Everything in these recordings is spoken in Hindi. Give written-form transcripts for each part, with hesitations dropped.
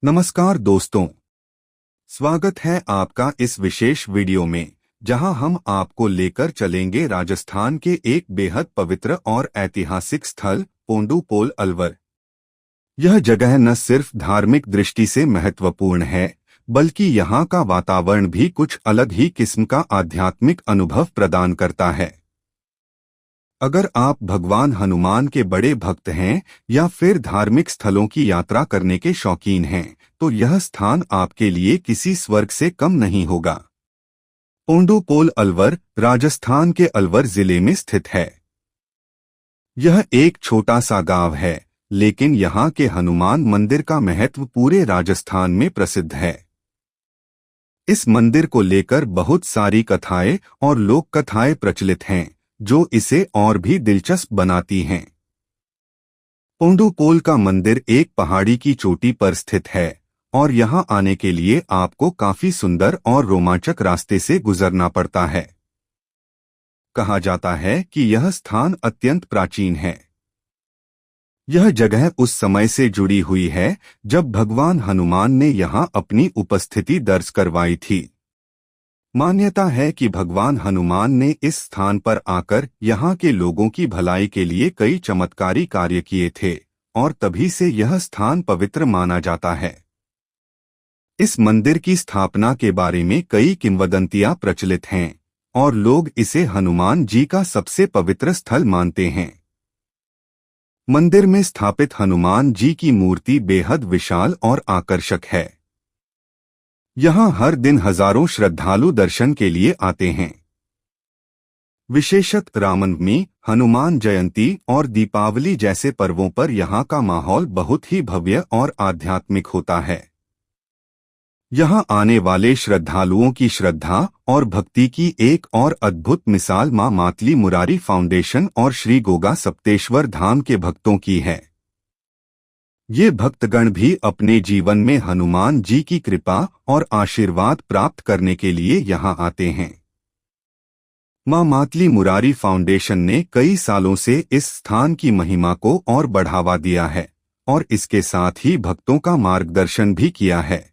नमस्कार दोस्तों, स्वागत है आपका इस विशेष वीडियो में जहां हम आपको लेकर चलेंगे राजस्थान के एक बेहद पवित्र और ऐतिहासिक स्थल पोंडुपोल अलवर। यह जगह न सिर्फ धार्मिक दृष्टि से महत्वपूर्ण है, बल्कि यहाँ का वातावरण भी कुछ अलग ही किस्म का आध्यात्मिक अनुभव प्रदान करता है। अगर आप भगवान हनुमान के बड़े भक्त हैं या फिर धार्मिक स्थलों की यात्रा करने के शौकीन हैं, तो यह स्थान आपके लिए किसी स्वर्ग से कम नहीं होगा। पोंडुपोल अलवर राजस्थान के अलवर जिले में स्थित है। यह एक छोटा सा गांव है, लेकिन यहाँ के हनुमान मंदिर का महत्व पूरे राजस्थान में प्रसिद्ध है। इस मंदिर को लेकर बहुत सारी कथाएं और लोक कथाएं प्रचलित हैं, जो इसे और भी दिलचस्प बनाती हैं। पोंडुपोल का मंदिर एक पहाड़ी की चोटी पर स्थित है और यहाँ आने के लिए आपको काफी सुंदर और रोमांचक रास्ते से गुजरना पड़ता है। कहा जाता है कि यह स्थान अत्यंत प्राचीन है। यह जगह उस समय से जुड़ी हुई है जब भगवान हनुमान ने यहाँ अपनी उपस्थिति दर्ज करवाई थी। मान्यता है कि भगवान हनुमान ने इस स्थान पर आकर यहाँ के लोगों की भलाई के लिए कई चमत्कारी कार्य किए थे और तभी से यह स्थान पवित्र माना जाता है। इस मंदिर की स्थापना के बारे में कई किंवदंतियां प्रचलित हैं और लोग इसे हनुमान जी का सबसे पवित्र स्थल मानते हैं। मंदिर में स्थापित हनुमान जी की मूर्ति बेहद विशाल और आकर्षक है। यहाँ हर दिन हजारों श्रद्धालु दर्शन के लिए आते हैं। विशेषत रामनवमी, हनुमान जयंती और दीपावली जैसे पर्वों पर यहाँ का माहौल बहुत ही भव्य और आध्यात्मिक होता है। यहाँ आने वाले श्रद्धालुओं की श्रद्धा और भक्ति की एक और अद्भुत मिसाल मां मातली मुरारी फाउंडेशन और श्री गोगा सप्तेश्वर धाम के भक्तों की है। ये भक्तगण भी अपने जीवन में हनुमान जी की कृपा और आशीर्वाद प्राप्त करने के लिए यहाँ आते हैं। मां मातली मुरारी फाउंडेशन ने कई सालों से इस स्थान की महिमा को और बढ़ावा दिया है और इसके साथ ही भक्तों का मार्गदर्शन भी किया है।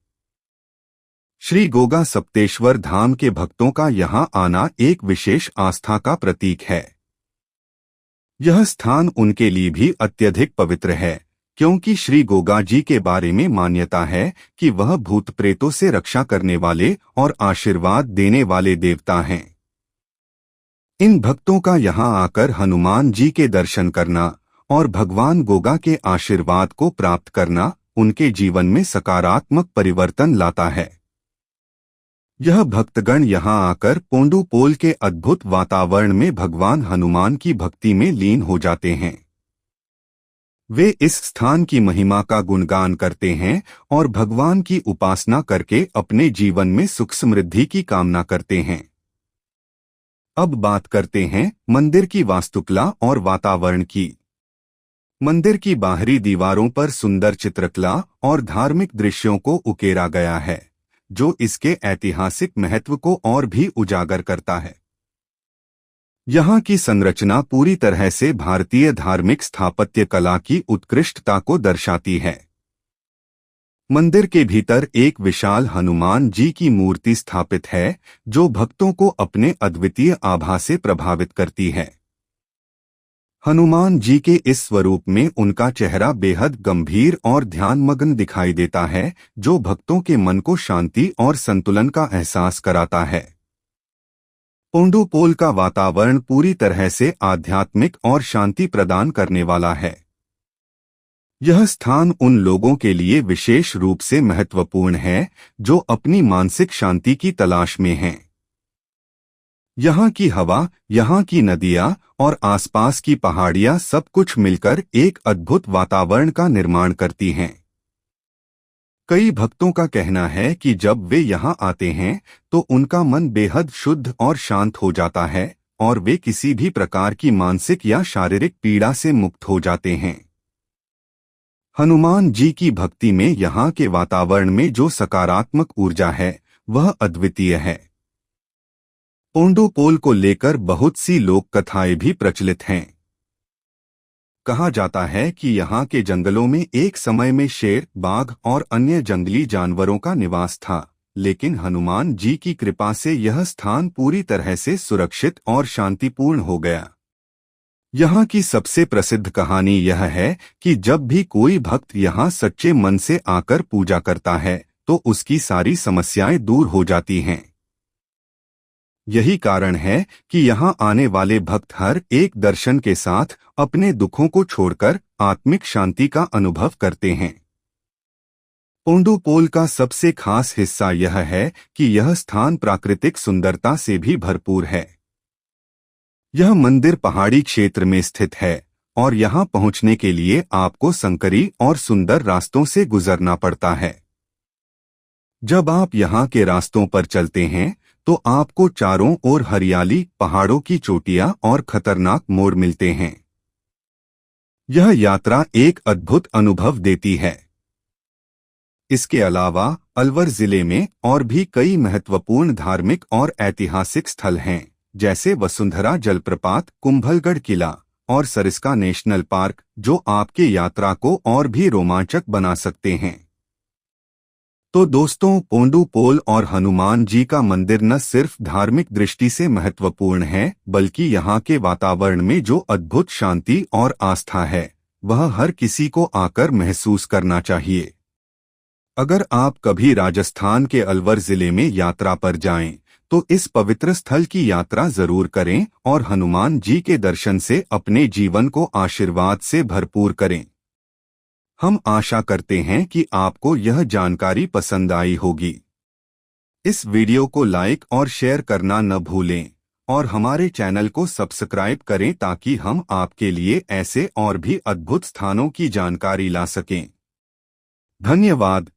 श्री गोगा सप्तेश्वर धाम के भक्तों का यहाँ आना एक विशेष आस्था का प्रतीक है। यह स्थान उनके लिए भी अत्यधिक पवित्र है, क्योंकि श्री गोगा जी के बारे में मान्यता है कि वह भूत प्रेतों से रक्षा करने वाले और आशीर्वाद देने वाले देवता हैं। इन भक्तों का यहाँ आकर हनुमान जी के दर्शन करना और भगवान गोगा के आशीर्वाद को प्राप्त करना उनके जीवन में सकारात्मक परिवर्तन लाता है। यह भक्तगण यहाँ आकर पोंडुपोल के अद्भुत वातावरण में भगवान हनुमान की भक्ति में लीन हो जाते हैं। वे इस स्थान की महिमा का गुणगान करते हैं और भगवान की उपासना करके अपने जीवन में सुख समृद्धि की कामना करते हैं। अब बात करते हैं मंदिर की वास्तुकला और वातावरण की। मंदिर की बाहरी दीवारों पर सुंदर चित्रकला और धार्मिक दृश्यों को उकेरा गया है, जो इसके ऐतिहासिक महत्व को और भी उजागर करता है। यहाँ की संरचना पूरी तरह से भारतीय धार्मिक स्थापत्य कला की उत्कृष्टता को दर्शाती है। मंदिर के भीतर एक विशाल हनुमान जी की मूर्ति स्थापित है, जो भक्तों को अपने अद्वितीय आभा से प्रभावित करती है। हनुमान जी के इस स्वरूप में उनका चेहरा बेहद गंभीर और ध्यानमग्न दिखाई देता है, जो भक्तों के मन को शांति और संतुलन का एहसास कराता है। पोंडुपोल का वातावरण पूरी तरह से आध्यात्मिक और शांति प्रदान करने वाला है। यह स्थान उन लोगों के लिए विशेष रूप से महत्वपूर्ण है जो अपनी मानसिक शांति की तलाश में हैं। यहाँ की हवा, यहाँ की नदियाँ और आसपास की पहाड़ियाँ सब कुछ मिलकर एक अद्भुत वातावरण का निर्माण करती हैं। कई भक्तों का कहना है कि जब वे यहाँ आते हैं तो उनका मन बेहद शुद्ध और शांत हो जाता है और वे किसी भी प्रकार की मानसिक या शारीरिक पीड़ा से मुक्त हो जाते हैं। हनुमान जी की भक्ति में यहाँ के वातावरण में जो सकारात्मक ऊर्जा है, वह अद्वितीय है। पोंडुपोल को लेकर बहुत सी लोक कथाएं भी प्रचलित हैं। कहा जाता है कि यहाँ के जंगलों में एक समय में शेर, बाघ और अन्य जंगली जानवरों का निवास था, लेकिन हनुमान जी की कृपा से यह स्थान पूरी तरह से सुरक्षित और शांतिपूर्ण हो गया। यहाँ की सबसे प्रसिद्ध कहानी यह है कि जब भी कोई भक्त यहाँ सच्चे मन से आकर पूजा करता है तो उसकी सारी समस्याएं दूर हो जाती हैं। यही कारण है कि यहाँ आने वाले भक्त हर एक दर्शन के साथ अपने दुखों को छोड़कर आत्मिक शांति का अनुभव करते हैं। पोंडुपोल का सबसे खास हिस्सा यह है कि यह स्थान प्राकृतिक सुंदरता से भी भरपूर है। यह मंदिर पहाड़ी क्षेत्र में स्थित है और यहाँ पहुँचने के लिए आपको संकरी और सुंदर रास्तों से गुजरना पड़ता है। जब आप यहाँ के रास्तों पर चलते हैं तो आपको चारों ओर हरियाली, पहाड़ों की चोटियां और खतरनाक मोड़ मिलते हैं। यह यात्रा एक अद्भुत अनुभव देती है। इसके अलावा अलवर जिले में और भी कई महत्वपूर्ण धार्मिक और ऐतिहासिक स्थल हैं, जैसे वसुंधरा जलप्रपात, कुंभलगढ़ किला और सरिस्का नेशनल पार्क, जो आपके यात्रा को और भी रोमांचक बना सकते हैं। तो दोस्तों, पोंडुपोल और हनुमान जी का मंदिर न सिर्फ धार्मिक दृष्टि से महत्वपूर्ण है, बल्कि यहाँ के वातावरण में जो अद्भुत शांति और आस्था है, वह हर किसी को आकर महसूस करना चाहिए। अगर आप कभी राजस्थान के अलवर जिले में यात्रा पर जाएं, तो इस पवित्र स्थल की यात्रा जरूर करें और हनुमान जी के दर्शन से अपने जीवन को आशीर्वाद से भरपूर करें। हम आशा करते हैं कि आपको यह जानकारी पसंद आई होगी। इस वीडियो को लाइक और शेयर करना न भूलें और हमारे चैनल को सब्सक्राइब करें ताकि हम आपके लिए ऐसे और भी अद्भुत स्थानों की जानकारी ला सकें। धन्यवाद।